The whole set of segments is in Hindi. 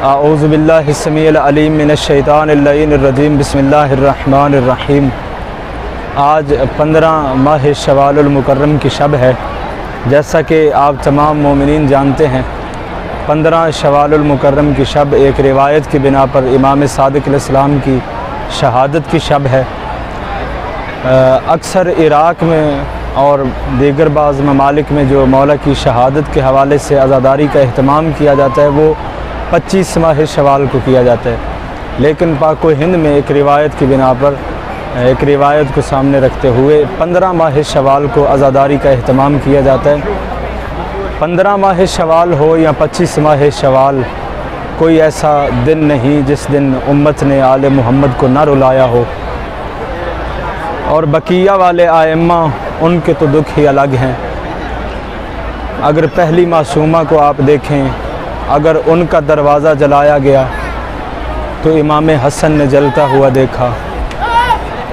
आऊज़ु बिल्लाहि समीइल अलीम मिनश शैतानिर रजीम बिस्मिल्लाहिर्रहमानिर रहीम। आज 15 माह शवालुल मुकर्रम की शब है। जैसा कि आप तमाम मोमिनीन जानते हैं, 15 शवालुल मुकर्रम की शब एक रिवायत की बिना पर इमाम सादिक अलैहिस्सलाम की शहादत की शब है। अक्सर इराक़ में और दीगर बाज़ ममालिक में जो मौला की शहादत के हवाले से अज़ादारी का अहतमाम किया जाता है वो 25 माह शवाल को किया जाता है, लेकिन पाक व हिंद में एक रिवायत की बिना पर एक रिवायत को सामने रखते हुए 15 माह शवाल को अज़ादारी का अहतमाम किया जाता है। 15 माह शवाल हो या 25 माह शवाल, कोई ऐसा दिन नहीं जिस दिन उम्मत ने आले मोहम्मद को न रुलाया हो। और बकिया वाले आइम्मा, उनके तो दुख ही अलग हैं। अगर पहली मासूमा को आप देखें, अगर उनका दरवाज़ा जलाया गया तो इमाम हसन ने जलता हुआ देखा,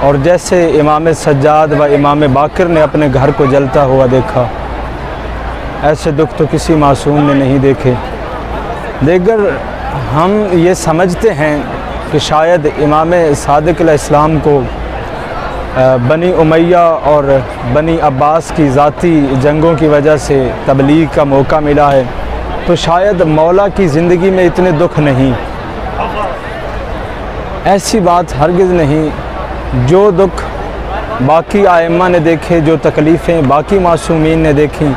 और जैसे इमाम सज्जाद व इमाम बाकर ने अपने घर को जलता हुआ देखा, ऐसे दुख तो किसी मासूम ने नहीं देखे। देगर हम ये समझते हैं कि शायद इमाम सादिक अलैहिस्सलाम को बनी उमैया और बनी अब्बास की ज़ाती जंगों की वजह से तबलीग का मौका मिला है, तो शायद मौला की ज़िंदगी में इतने दुख नहीं। ऐसी बात हरगिज़ नहीं। जो दुख बाकी आइम्मा ने देखे, जो तकलीफ़ें बाकी मासूमीन ने देखी,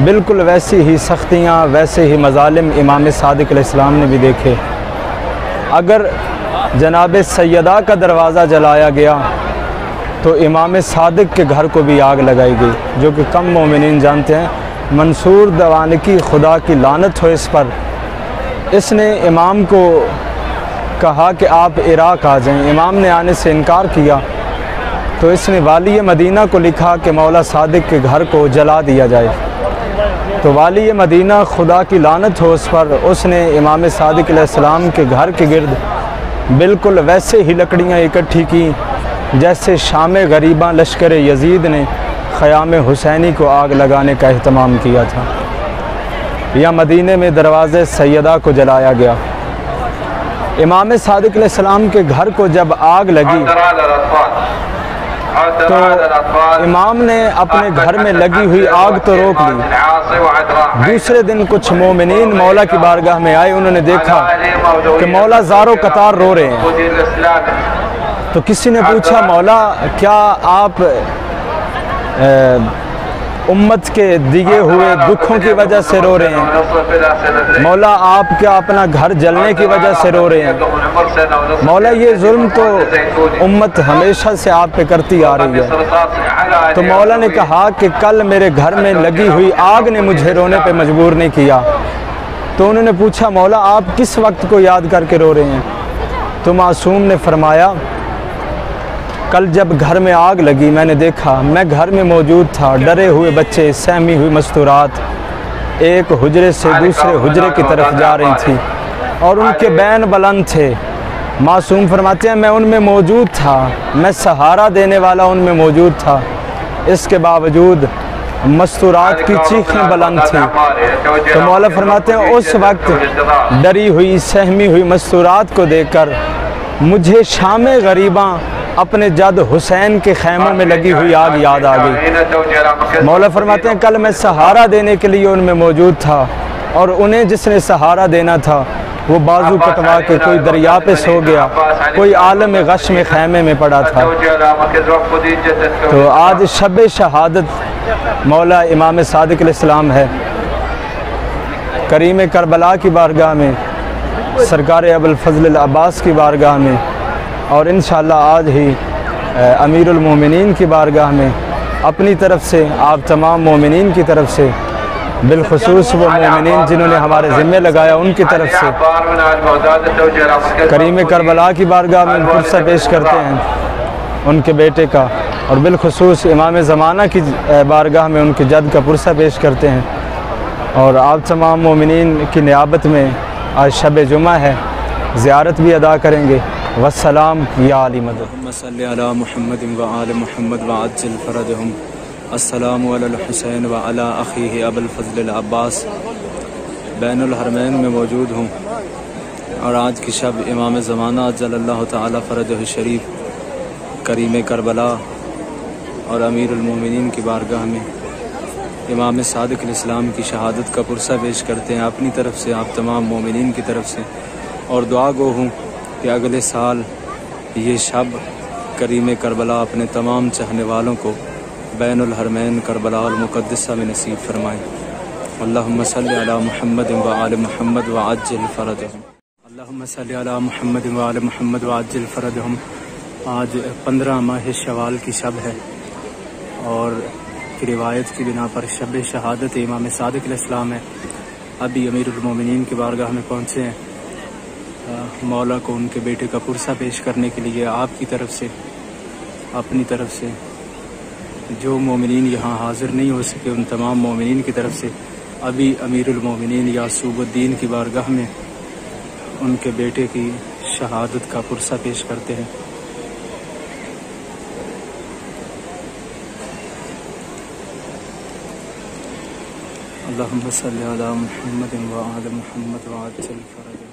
बिल्कुल वैसी ही सख्तियाँ, वैसे ही मज़ालिम इमाम सादिक अलैहिस्सलाम ने भी देखे। अगर जनाब सैयदा का दरवाज़ा जलाया गया तो इमाम सादिक के घर को भी आग लगाई गई, जो कि कम मोमिनीन जानते हैं। मंसूर दवान की खुदा की लानत हो इस पर। इसने इमाम को कहा कि आप इराक़ आ जाएं। इमाम ने आने से इनकार किया, तो इसने वाली मदीना को लिखा कि मौला सादिक के घर को जला दिया जाए। तो वाली मदीना खुदा की लानत हो उस पर, उसने इमाम सादिक अलैहिस्सलाम के घर के गिर्द बिल्कुल वैसे ही लकड़ियाँ इकट्ठी की जैसे शाम गरीबा लश्कर यजीद ने ख़याम हुसैनी को आग लगाने का अहतमाम किया था। या मदीने में दरवाज़े सैयदा को जलाया गया। इमाम सादिक अलैहिस्सलाम के घर को जब आग लगी तो इमाम ने अपने घर में लगी हुई आग तो रोक ली। दूसरे दिन कुछ मोमिनीन मौला की बारगाह में आए। उन्होंने देखा कि मौला ज़ारो कतार रो रहे हैं। तो किसी ने पूछा, मौला क्या आप उम्मत के दिए हुए दुखों की वजह से रो रहे हैं? मौला आप क्या अपना घर जलने की वजह से रो रहे हैं? मौला ये जुल्म तो उम्मत हमेशा से आप पे करती आ रही है। तो मौला ने कहा कि कल मेरे घर में लगी हुई आग ने मुझे रोने पे मजबूर नहीं किया। तो उन्होंने पूछा, मौला आप किस वक्त को याद करके रो रहे हैं? तो मासूम ने फरमाया, कल जब घर में आग लगी मैंने देखा, मैं घर में मौजूद था। डरे हुए बच्चे, सहमी हुई मस्तूरात एक हुजरे से दूसरे हुजरे की तरफ जा रही थी और उनके बैन बुलंद थे। मासूम फरमाते हैं, मैं उनमें मौजूद था, मैं सहारा देने वाला उनमें मौजूद था। इसके बावजूद मस्तूरात की चीखें बुलंद थी। तो मौला फरमाते हैं, उस वक्त डरी हुई सहमी हुई मस्तूरात को देखकर मुझे शाम गरीबा अपने जद हुसैन के खैमों में लगी हुई आग याद आ गई। मौला फरमाते हैं, कल मैं सहारा देने के लिए उनमें मौजूद था और उन्हें जिसने सहारा देना था वो बाजू कटवा के कोई दरिया पे सो गया, कोई आलम गश में खैमे में पड़ा था। तो आज शब शहादत मौला इमाम सादिक अलैहिस्सलाम है। करीम करबला की बारगाह में, सरकार अबुल फज़ल अब्बास की बारगाह में, और इंशाअल्लाह आज ही अमीरुल मोमिनीन की बारगाह में अपनी तरफ से आप तमाम मोमिनीन की तरफ से, बिलखुसूस वो मोमिनीन जिन्होंने हमारे ज़िम्मे लगाया उनकी तरफ से करीम करबला की बारगाह में पुरसा पेश करते हैं उनके बेटे का, और बिलखुसूस इमाम ज़माना की बारगाह में उनके जद का पुरसा पेश करते हैं। और आप तमाम मोमिनीन की नियाबत में आज शब जुमा है, ज़ियारत भी अदा करेंगे। वस्सलाम या अली मदद सल्ली अला मुहम्मद व आल मुहम्मद व अज्जिल फरजहुम। अस्सलामु अलल हुसैन व अला अखीहि अबुल फज़ल अब्बास बैनुल हरमैन में मौजूद हूँ। और आज की शब इमाम ज़माना अज्जलल्लाहु ताला फ़रजहु शरीफ करीम करबला और अमीरुल मोमिनीन की बारगाह में इमाम सादिक इस्लाम की शहादत का पुरसा पेश करते हैं अपनी तरफ से, आप तमाम मोमिनीन की तरफ से। और दुआ गो हूँ कि अगले साल ये शब करीम करबला अपने तमाम चाहने वालों को बैनुल हरमैन करबला अल मुक़द्दसा में नसीब फरमाएँ। अल्लाहुम्मा सल्लि अला मुहम्मद व आले मुहम्मद व अज्जिल फ़रजहुम। अल्लाहुम्मा सल्लि अला मुहम्मद व आले मुहम्मद व अज्जिल फ़रजहुम। आज 15 माह शवाल की शब है और की रिवायत की बिना पर शब शहादत इमाम सादिक इस्लाम है। अभी अमीरुल मोमिनीन की बारगाह में पहुँचे हैं मौला को उनके बेटे का पुरसा पेश करने के लिए। आपकी तरफ से, अपनी तरफ से, जो मोमिनीन यहाँ हाज़िर नहीं हो सके उन तमाम मोमिनीन की तरफ से अभी अमीरुल मोमिनीन यासूबुद्दीन की बारगाह में उनके बेटे की शहादत का पुरसा पेश करते हैं। अल्लाहुम्मा सल्लि अला मुहम्मद व आले मुहम्मद व अज्जिल फ़रजहुम।